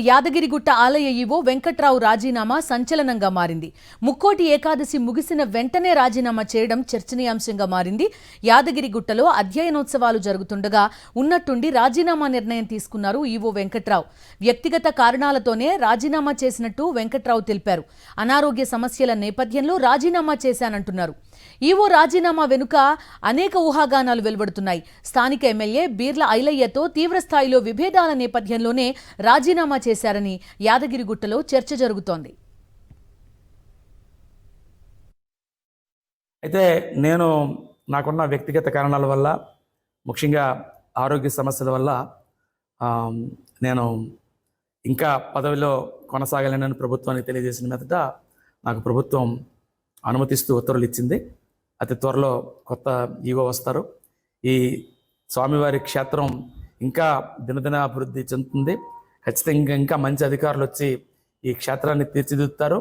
యాదగిరిగుట్ట ఆలయ ఈవో వెంకట్రావు రాజీనామా సంచలనంగా మారింది. ముక్కోటి ఏకాదశి ముగిసిన వెంటనే రాజీనామా చేయడం చర్చనీయాంశంగా మారింది. యాదగిరిగుట్టలో అధ్యయనోత్సవాలు జరుగుతుండగా ఉన్నట్టుండి రాజీనామా నిర్ణయం తీసుకున్నారు ఈవో వెంకట్రావు. వ్యక్తిగత కారణాలతోనే రాజీనామా చేసినట్టు వెంకట్రావు తెలిపారు. అనారోగ్య సమస్యల నేపథ్యంలో రాజీనామా చేశానంటున్నారు. ఈవో రాజీనామా వెనుక అనేక ఊహాగానాలు వెలువడుతున్నాయి. స్థానిక ఎమ్మెల్యే బీర్ల ఐలయ్యతో తీవ్రస్థాయిలో విభేదాల నేపథ్యంలోనే రాజీనామా చేశారని యాదగిరిగుట్టలో చర్చ జరుగుతోంది. అయితే నాకున్న వ్యక్తిగత కారణాల వల్ల, ముఖ్యంగా ఆరోగ్య సమస్యల వల్ల నేను ఇంకా పదవిలో కొనసాగలేనని ప్రభుత్వానికి తెలియజేసిన మీదట నాకు ప్రభుత్వం అనుమతిస్తూ ఉత్తర్వులు ఇచ్చింది. అతి త్వరలో కొత్త ఈవో వస్తారు. ఈ స్వామివారి క్షేత్రం ఇంకా దినదిన అభివృద్ధి చెందుతుంది. ఖచ్చితంగా ఇంకా మంచి అధికారులు వచ్చి ఈ క్షేత్రాన్ని తీర్చిదిద్దుతారు.